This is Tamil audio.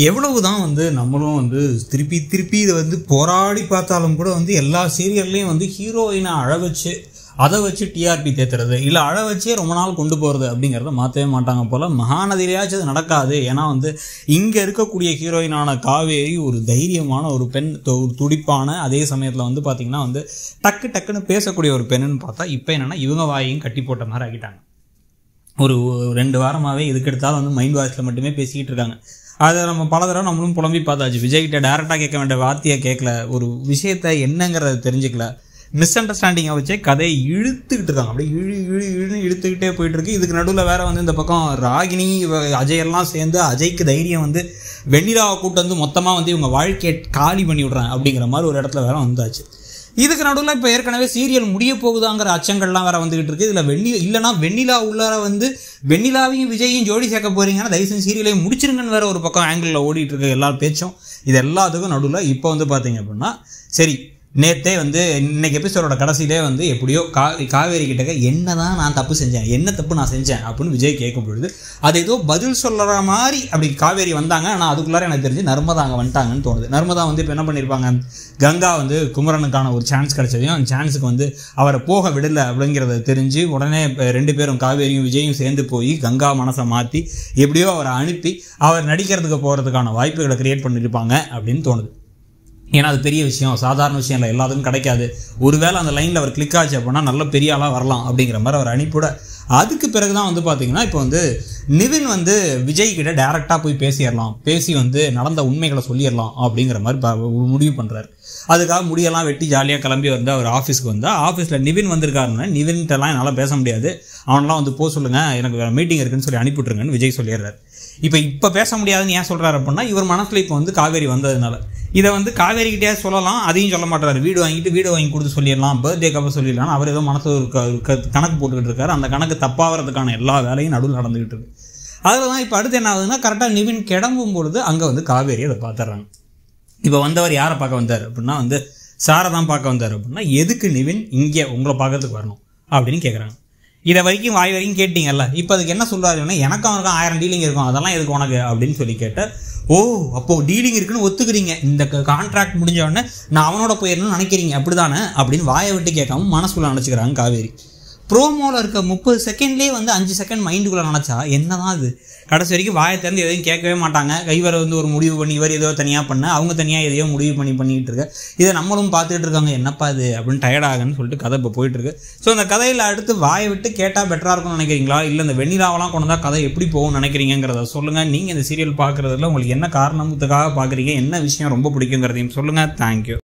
எவ்வளவுதான் நம்மளும் திருப்பி திருப்பி இதை போராடி பார்த்தாலும் கூட எல்லா சீரியல்லையும் ஹீரோயினை அழ வச்சு அதை வச்சு டிஆர்பி தேத்துறது இல்லை அழ வச்சே ரொம்ப நாள் கொண்டு போகிறது அப்படிங்கிறத மாற்றவே மாட்டாங்க போல். மகாநதியிலேயாச்சும் அது நடக்காது. ஏன்னா இங்கே இருக்கக்கூடிய ஹீரோயினான காவேரி ஒரு தைரியமான ஒரு பெண், துடிப்பான, அதே சமயத்தில் பார்த்திங்கன்னா டக்கு டக்குன்னு பேசக்கூடிய ஒரு பெண்ணுன்னு பார்த்தா இப்போ என்னென்னா இவங்க வாயையும் கட்டி போட்ட மாதிரி ஆகிட்டாங்க. ஒரு 2 வாரமாகவே இதுக்கு எடுத்தாலும் மைண்ட் வாய்ஸில் மட்டுமே பேசிக்கிட்டு இருக்காங்க. அதை நம்ம பல தடவை நம்மளும் புலம்பி பார்த்தாச்சு. விஜய்கிட்ட டேரெக்டாக கேட்க வேண்டிய வார்த்தையை கேட்கல, ஒரு விஷயத்தை என்னங்கிறத தெரிஞ்சுக்கல, மிஸ் அண்டர்ஸ்டாண்டிங்கை வச்சே கதையை இழுத்துக்கிட்டு இருக்காங்க. அப்படியே இழுன்னு இழுத்துக்கிட்டே போயிட்டு இருக்கு. இதுக்கு நடுவில் வேற இந்த பக்கம் ராகினி அஜயெல்லாம் சேர்ந்து அஜய்க்கு தைரியம் வெண்ணிலாவை கூட்டு மொத்தமாக இவங்க வாழ்க்கையை காலி பண்ணி விட்றாங்க அப்படிங்கிற மாதிரி ஒரு இடத்துல வேற வந்தாச்சு. இதுக்கு நடுவில் இப்போ ஏற்கனவே சீரியல் முடிய போகுதாங்கிற அச்சங்கள்லாம் வேற வந்துகிட்டு இருக்கு. இதில் இல்லைனா வெண்ணிலா உள்ளார வெண்ணிலாவையும் விஜயையும் ஜோடி சேர்க்க போறீங்கன்னா தயவுசெய்து சீரியலையும் முடிச்சிருங்கன்னு வேற ஒரு பக்கம் ஆங்கிளில் ஓடிட்டு இருக்கு எல்லா பேச்சும். இது எல்லாத்துக்கும் நடுவில் இப்போ பார்த்தீங்க அப்படின்னா சரி, நேற்றே இன்னைக்கு எபிசோடோட கடைசியிலே எப்படியோ காவேரி கிட்டக்க என்ன தான் நான் தப்பு செஞ்சேன், என்ன தப்பு நான் செஞ்சேன் அப்படின்னு விஜய் கேட்கும் பொழுது அது ஏதோ பதில் சொல்கிற மாதிரி அப்படி காவேரி வந்தாங்க. ஆனால் அதுக்குள்ளார எனக்கு தெரிஞ்சு நர்மதா அங்கே வந்துட்டாங்கன்னு தோணுது. நர்மதா இப்போ என்ன பண்ணியிருப்பாங்க, கங்கா குமரனுக்கான ஒரு சான்ஸ் கிடைச்சதையும் அந்த சான்ஸுக்கு அவரை போக விடலை அப்படிங்கிறத தெரிஞ்சு உடனே 2 பேரும் காவேரியும் விஜயும் சேர்ந்து போய் கங்கா மனசை மாற்றி எப்படியோ அவரை அனுப்பி அவர் நடிக்கிறதுக்கு போகிறதுக்கான வாய்ப்புகளை கிரியேட் பண்ணியிருப்பாங்க அப்படின்னு தோணுது. ஏன்னா அது பெரிய விஷயம், சாதாரண விஷயம் இல்லை, எல்லாத்துக்கும் கிடைக்காது. ஒருவேளை அந்த லைனில் அவர் கிளிக் ஆச்சு அப்படின்னா நல்ல பெரிய ஆளாக வரலாம் அப்படிங்கிற மாதிரி அவர் அனுப்பிவிட, அதுக்கு பிறகு தான் பார்த்தீங்கன்னா இப்போ நிவின் விஜய் கிட்ட டேரெக்டாக போய் பேசிடலாம், பேசி நடந்த உண்மைகளை சொல்லிடலாம் அப்படிங்கிற மாதிரி முடிவு பண்ணுறாரு. அதுக்காக முடியெல்லாம் வெட்டி ஜாலியாக கிளம்பி அவர் ஆஃபீஸ்க்கு ஆஃபீஸில் நிவின் வந்திருக்காருன்னா நிவின்கிட்டலாம் என்னால் பேச முடியாது, அவனெலாம் போக சொல்லுங்கள், எனக்கு வேறு மீட்டிங் இருக்குன்னு சொல்லி அனுப்பிவிட்ருங்கன்னு விஜய் சொல்லிடுறாரு. இப்போ பேச முடியாதுன்னு ஏன் சொல்கிறாரு அப்படின்னா இவர் மனசில் இப்போ காவேரி வந்ததுனால இதை காவேரிக்கிட்டே சொல்லலாம், அதையும் சொல்ல மாட்டாரு. வீடு வாங்கி கொடுத்து சொல்லிடலாம், பர்த்டேக்கு அப்புறம் சொல்லிடலாம், அவர் ஏதோ மனசு ஒரு கணக்கு போட்டுக்கிட்டு இருக்காரு. அந்த கணக்கு தப்பாகிறதுக்கான எல்லா வேலையும் நடுவில் நடந்துக்கிட்டு இருக்கு. அதில் தான் இப்போ அடுத்து என்ன ஆகுதுன்னா கரெக்டாக நிவின் கிளம்பும் பொழுது அங்கே காவேரி அதை பார்த்துட்றாங்க. இப்போ வந்தவர் யாரை பார்க்க வந்தார் அப்படின்னா சாரை தான் பார்க்க வந்தார் அப்படின்னா எதுக்கு நிவின் இங்கே உங்களை பார்க்கறதுக்கு வரணும் அப்படின்னு கேட்குறாங்க. இதை வரைக்கும் வாய் வரைக்கும் கேட்டிங்கல்ல, இப்போ அதுக்கு என்ன சொல்கிறாருன்னா எனக்கும் அவனுக்கும் 1000 டீலிங் இருக்கும், அதெல்லாம் எதுக்கு உனக்கு அப்படின்னு சொல்லி கேட்டால், ஓ அப்போது டீலிங் இருக்குன்னு ஒத்துக்கிறீங்க, இந்த கான்ட்ராக்ட் முடிஞ்ச உடனே நான் அவனோட போயிடணும்னு நினைக்கிறீங்க அப்படி தானே அப்படின்னு வாயை விட்டு கேட்காம மனசுக்குள்ளே நினச்சிக்கிறாங்க காவேரி. ப்ரோமோவில் இருக்க 30 செகண்ட்லேயே 5 செகண்ட் மைண்டுக்குள்ளே நினச்சா என்ன தான் அது, கடைசி வரைக்கும் வாயை திறந்து எதையும் கேட்கவே மாட்டாங்க. இவர் ஒரு முடிவு பண்ணி இவர் ஏதோ தனியாக பண்ண, அவங்க தனியாக எதையோ முடிவு பண்ணிக்கிட்டு இருக்க, இதை நம்மளும் பார்த்துக்கிட்டு இருக்காங்க, என்னப்பா இது அப்படின்னு டயர்டாகன்னு சொல்லிட்டு கதை இப்போ போயிட்டுருக்கு. ஸோ அந்த கதையில் அடுத்து வாயை விட்டு கேட்டால் பெட்டராக இருக்கும்னு நினைக்கிறீங்களா, இல்லை இந்த வெண்ணிலாவெல்லாம் கொண்டு வந்தால் கதை எப்படி போகும்னு நினைக்கிறீங்கிறத சொல்லுங்கள். நீங்கள் இந்த சீரியல் பார்க்குறதுல உங்களுக்கு என்ன காரணத்துக்காக பார்க்குறீங்க, என்ன விஷயம் ரொம்ப பிடிக்குங்கிறதையும் சொல்லுங்கள். தேங்க்யூ.